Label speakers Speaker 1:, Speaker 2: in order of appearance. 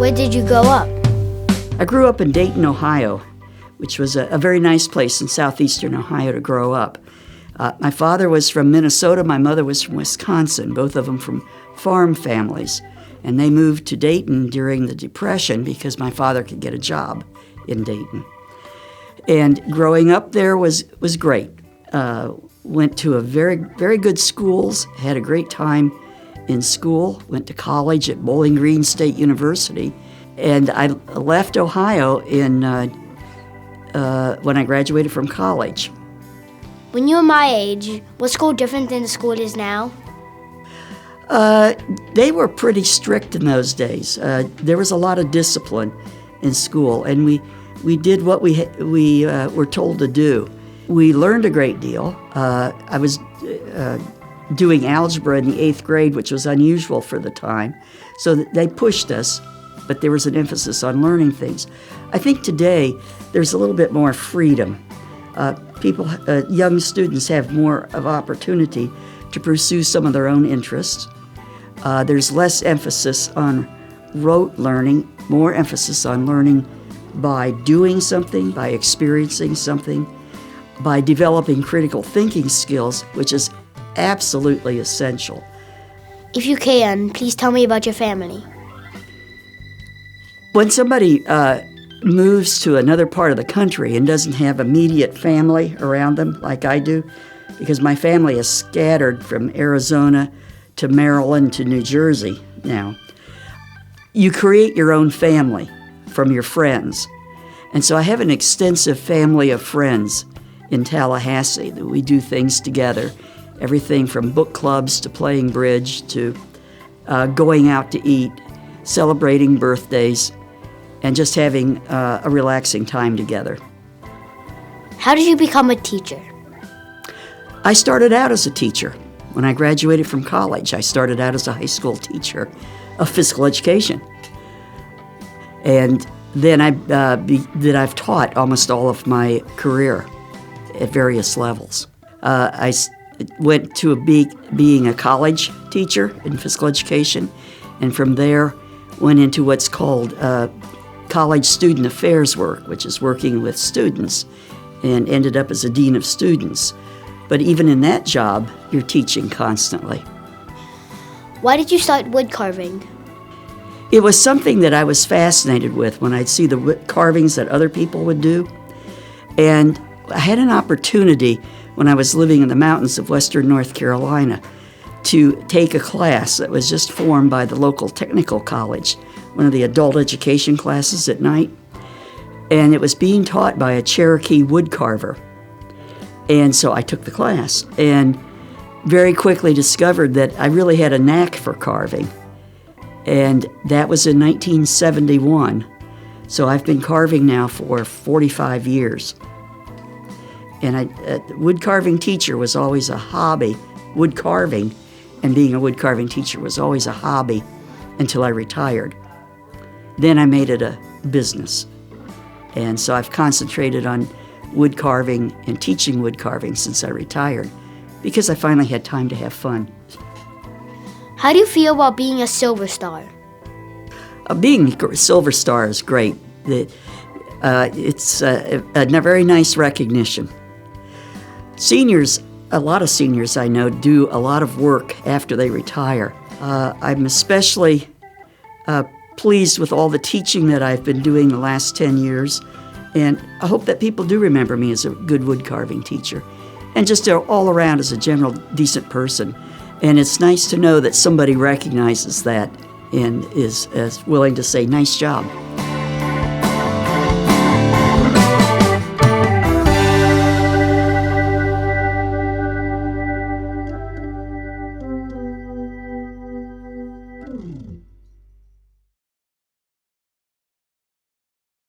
Speaker 1: Where did you grow up?
Speaker 2: I grew up in Dayton, Ohio, which was a very nice place in southeastern Ohio to grow up. My father was from Minnesota, my mother was from Wisconsin, both of them from farm families. And they moved to Dayton during the Depression because my father could get a job in Dayton. And growing up there was great. Went to a very good schools, had a great time in school, went to college at Bowling Green State University. And I left Ohio when I graduated from college.
Speaker 1: When you were my age, was school different than the school it is now?
Speaker 2: They were pretty strict in those days. There was a lot of discipline in school, and we did what we were told to do. We learned a great deal. I was doing algebra in the 8th grade, which was unusual for the time, so they pushed us, but there was an emphasis on learning things. I think today there's a little bit more freedom. Young students have more of opportunity to pursue some of their own interests. There's less emphasis on rote learning, more emphasis on learning by doing something, by experiencing something, by developing critical thinking skills, which is absolutely essential.
Speaker 1: If you can, please tell me about your family.
Speaker 2: When somebody moves to another part of the country and doesn't have immediate family around them like I do, because my family is scattered from Arizona to Maryland to New Jersey now, you create your own family from your friends. And so I have an extensive family of friends in Tallahassee that we do things together, everything from book clubs to playing bridge to going out to eat, celebrating birthdays, and just having a relaxing time together.
Speaker 1: How did you become a teacher?
Speaker 2: I started out as a teacher. When I graduated from college, I started out as a high school teacher of physical education. And then I've taught almost all of my career at various levels. I went to being a college teacher in physical education, and from there went into what's called college student affairs work, which is working with students, and ended up as a dean of students. But even in that job, you're teaching constantly.
Speaker 1: Why did you start wood carving?
Speaker 2: It was something that I was fascinated with when I'd see the wood carvings that other people would do. And I had an opportunity when I was living in the mountains of western North Carolina to take a class that was just formed by the local technical college, one of the adult education classes at night. And it was being taught by a Cherokee wood carver. And so I took the class and very quickly discovered that I really had a knack for carving. And that was in 1971. So I've been carving now for 45 years. And wood carving teacher was always a hobby. Wood carving and being a wood carving teacher was always a hobby until I retired. Then I made it a business. And so I've concentrated on wood carving and teaching wood carving since I retired because I finally had time to have fun.
Speaker 1: How do you feel about being a Silver Star?
Speaker 2: Being a Silver Star is great. It's a very nice recognition. Seniors, a lot of seniors I know, do a lot of work after they retire. I'm especially pleased with all the teaching that I've been doing the last 10 years, and I hope that people do remember me as a good wood carving teacher and just all around as a general decent person. And it's nice to know that somebody recognizes that and is willing to say, nice job.